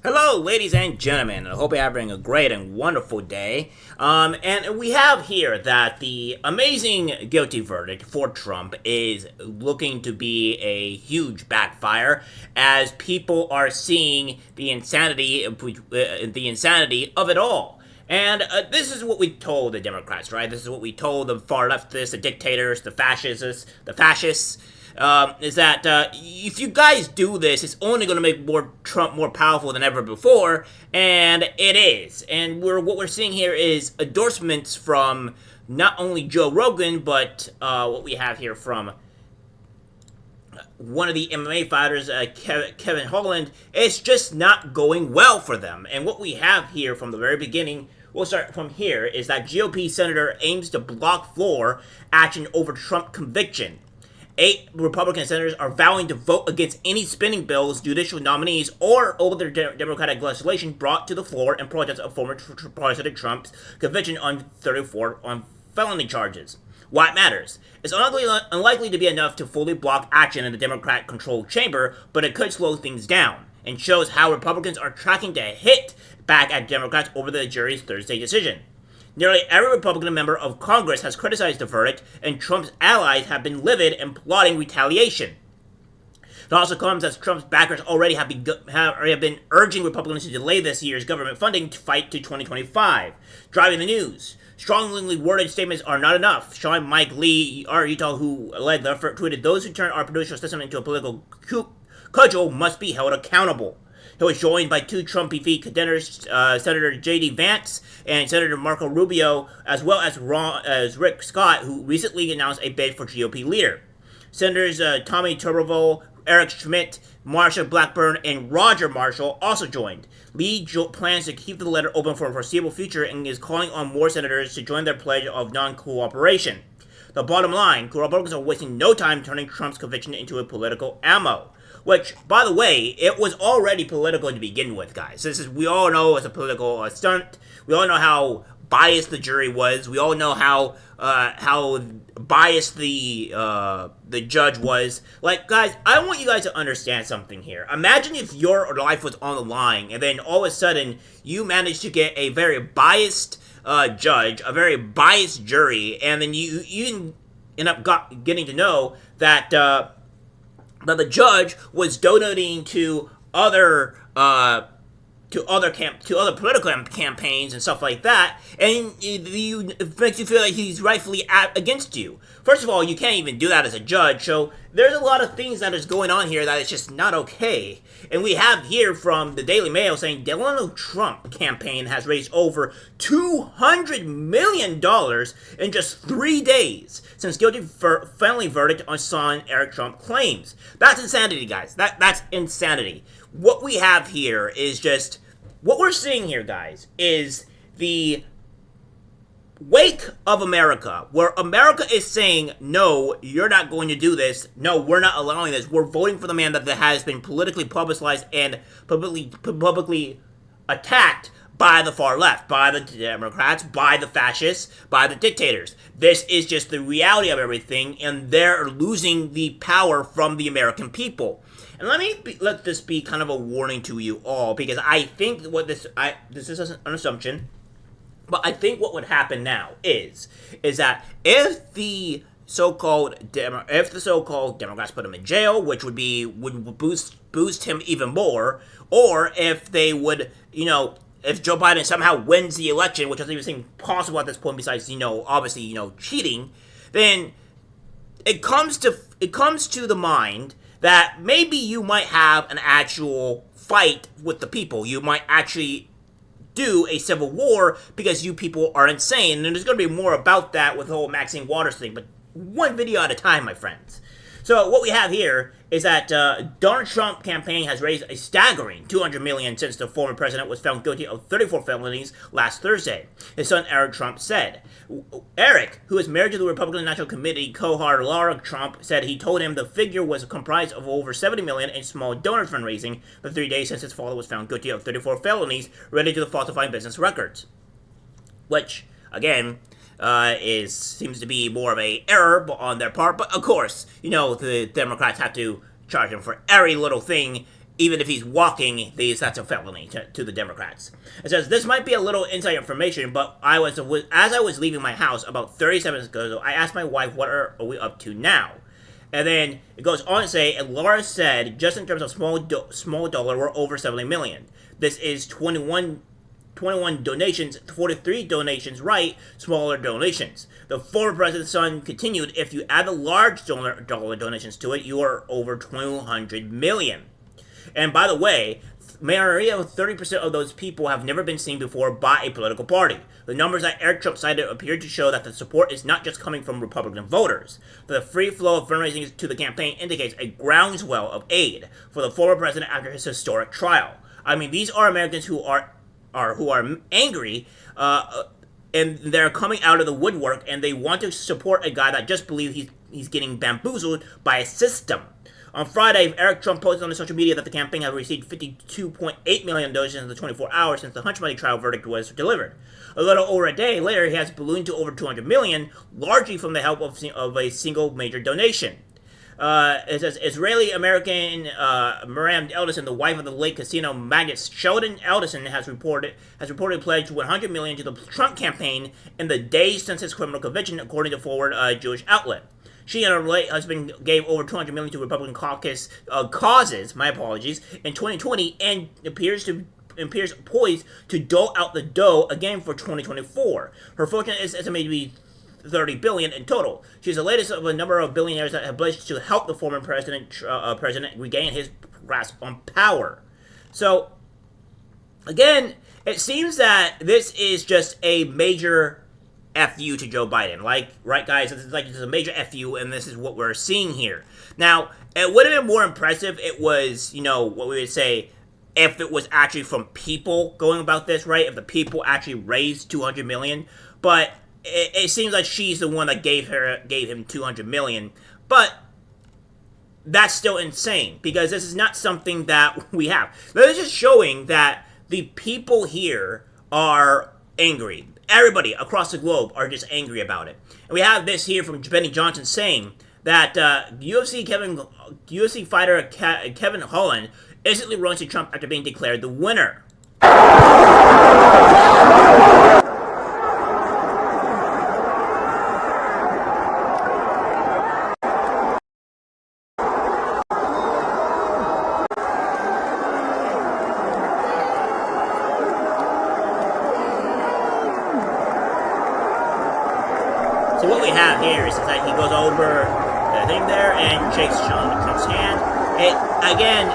Hello, ladies and gentlemen. I hope you're having a great and wonderful day. And we have here that the amazing guilty verdict for Trump is looking to be a huge backfire, as people are seeing the insanity of it all. And this is what we told the Democrats, right? This is what we told the far leftists, the dictators, the fascists, is that if you guys do this, it's only going to make Trump more powerful than ever before, and it is. And what we're seeing here is endorsements from not only Joe Rogan, but what we have here from one of the MMA fighters, Kevin Holland. It's just not going well for them. And what we have here from the very beginning, we'll start from here, is that GOP senator aims to block floor action over Trump conviction. 8 Republican senators are vowing to vote against any spending bills, judicial nominees, or over their Democratic legislation brought to the floor in protest of former President Trump's conviction on 34 on felony charges. Why it matters. It's unlikely to be enough to fully block action in the Democrat-controlled chamber, but it could slow things down, and shows how Republicans are tracking to hit back at Democrats over the jury's Thursday decision. Nearly every Republican member of Congress has criticized the verdict, and Trump's allies have been livid and plotting retaliation. It also comes as Trump's backers already have been urging Republicans to delay this year's government funding to fight to 2025. Driving the news. Strongly worded statements are not enough. Sean Mike Lee, our Utah, who led the effort, tweeted, "Those who turn our judicial system into a political cudgel must be held accountable." He was joined by 2 Trump defeat contenders, Senator J.D. Vance and Senator Marco Rubio, as well as Rick Scott, who recently announced a bid for GOP leader. Senators Tommy Tuberville, Eric Schmidt, Marsha Blackburn, and Roger Marshall also joined. Lee plans to keep the letter open for a foreseeable future and is calling on more senators to join their pledge of non-cooperation. The bottom line, Republicans are wasting no time turning Trump's conviction into a political ammo. Which, by the way, it was already political to begin with, guys. We all know it's a political stunt. We all know how biased the jury was. We all know how biased the judge was. Like, guys, I want you guys to understand something here. Imagine if your life was on the line, and then all of a sudden you managed to get a very biased judge, a very biased jury, and then you end up getting to know that the judge was donating to other political campaigns and stuff like that, and it makes you feel like he's rightfully against you. First of all, you can't even do that as a judge, so there's a lot of things that is going on here that is just not okay. And we have here from the Daily Mail saying Donald Trump campaign has raised over $200 million in just 3 days since guilty felony verdict on son Eric Trump claims. That's insanity, guys. That's insanity. What we have here is just, what we're seeing here, guys, is the wake of America, where America is saying, no, you're not going to do this. No, we're not allowing this. We're voting for the man that has been politically publicized and publicly attacked by the far left, by the Democrats, by the fascists, by the dictators. This is just the reality of everything, and they're losing the power from the American people. And let this be kind of a warning to you all, because I think this is an assumption, but I think what would happen now is that if the so-called Democrats put him in jail, which would boost him even more, or if they would, if Joe Biden somehow wins the election, which doesn't even seem possible at this point, besides, obviously, cheating, then it comes to the mind that maybe you might have an actual fight with the people. You might actually do a civil war because you people are insane. And there's going to be more about that with the whole Maxine Waters thing, but one video at a time, my friends. So what we have here is that Donald Trump campaign has raised a staggering $200 million since the former president was found guilty of 34 felonies last Thursday. His son Eric Trump said. Eric, who is married to the Republican National Committee co-hard Laura Trump, said he told him the figure was comprised of over $70 million in small donor fundraising the 3 days since his father was found guilty of 34 felonies related to the falsifying business records. Which, again, seems to be more of a error on their part, but of course, the Democrats have to charge him for every little thing even if he's walking, that's a felony to the Democrats. It says, this might be a little inside information, but as I was leaving my house about 37 minutes ago, I asked my wife, what are we up to now? And then it goes on to say, and Laura said, just in terms of small dollar, we're over 70 million. This is 21 donations, 43 donations, right? Smaller donations. The former president's son continued, if you add the large dollar donations to it, you are over 200 million. And by the way, Maria, 30% of those people have never been seen before by a political party. The numbers that Eric Trump cited appear to show that the support is not just coming from Republican voters. The free flow of fundraising to the campaign indicates a groundswell of aid for the former president after his historic trial. I mean, these are Americans who are angry, and they're coming out of the woodwork, and they want to support a guy that just believes he's getting bamboozled by a system. On Friday, Eric Trump posted on his social media that the campaign had received 52.8 million donations in the 24 hours since the hush money trial verdict was delivered. A little over a day later, he has ballooned to over 200 million, largely from the help of a single major donation. It says Israeli-American Miriam Eldison, the wife of the late casino magnate Sheldon Eldison, has reported pledged $100 million to the Trump campaign in the days since his criminal conviction, according to Forward Jewish outlet. She and her late husband gave over $200 million to Republican caucus causes, my apologies, in 2020, and appears poised to dole out the dough again for 2024. Her fortune is estimated to be $30 billion in total. She's the latest of a number of billionaires that have pledged to help the former president regain his grasp on power. So, again, it seems that this is just a major FU to Joe Biden. Right, guys? This is a major FU, and this is what we're seeing here. Now, it would have been more impressive if it was, what we would say, if it was actually from people going about this, right? If the people actually raised $200 million. But it seems like she's the one that gave him $200 million. But that's still insane, because this is not something that we have. This is just showing that the people here are angry. Everybody across the globe are just angry about it. And we have this here from Benny Johnson saying that UFC fighter Kevin Holland instantly runs to Trump after being declared the winner. So what we have here is that he goes over the thing there and shakes Trump's hand. Again,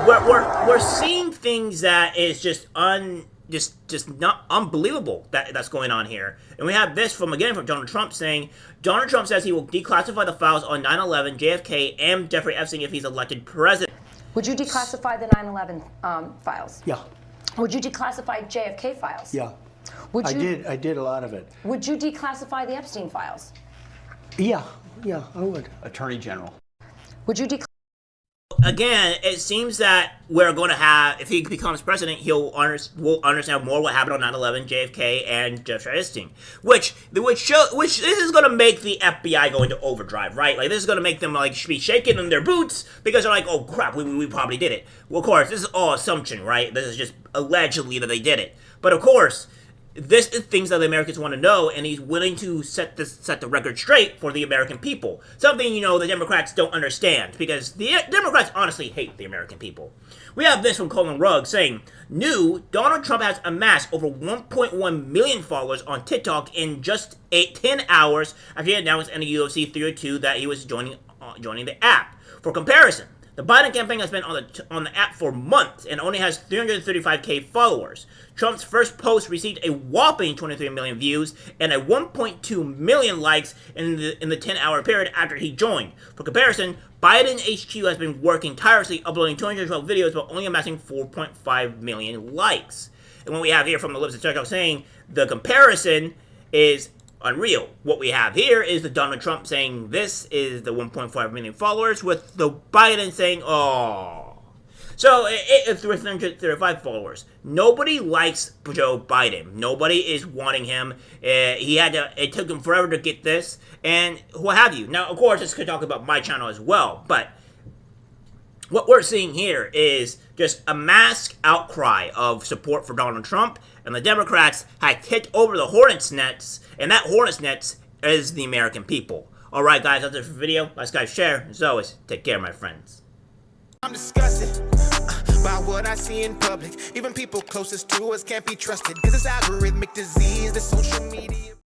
we're seeing things that is just not unbelievable that's going on here. And we have this from Donald Trump saying, Donald Trump says he will declassify the files on 9/11, JFK, and Jeffrey Epstein if he's elected president. Would you declassify the 9/11 files? Yeah. Would you declassify JFK files? Yeah. Would you, I did a lot of it. Would you declassify the Epstein files? Yeah, I would. Attorney General. Would you declassify? Again, it seems that we're going to have, if he becomes president, we'll understand more what happened on 9/11, JFK, and Jeffrey Epstein, which this is going to make the FBI go into overdrive, right? Like, this is going to make them be shaking in their boots because they're like, oh crap, we probably did it. Well, of course, this is all assumption, right? This is just allegedly that they did it, but of course, this is things that the Americans want to know, and he's willing to set the record straight for the American people. Something, the Democrats don't understand, because the Democrats honestly hate the American people. We have this from Colin Rugg saying, Donald Trump has amassed over 1.1 million followers on TikTok in just 10 hours after he announced in the UFC 302 that he was joining the app. For comparison, the Biden campaign has been on the app for months and only has 335K followers. Trump's first post received a whopping 23 million views and a 1.2 million likes in the 10-hour period after he joined. For comparison, Biden HQ has been working tirelessly, uploading 212 videos but only amassing 4.5 million likes. And what we have here from the lips of TikTok saying the comparison is unreal. What we have here is the Donald Trump saying this is the 1.5 million followers, with the Biden saying, oh. So, it's 335 followers. Nobody likes Joe Biden. Nobody is wanting him. It took him forever to get this, and what have you. Now, of course, this could talk about my channel as well, but what we're seeing here is just a mass outcry of support for Donald Trump, and the Democrats have kicked over the hornet's nets, and that hornet's nets is the American people. Alright guys, that's it for the video. Like, subscribe, share. As always, take care, my friends. I'm disgusted by what I see in public. Even people closest to us can't be trusted. This is algorithmic disease, the social media.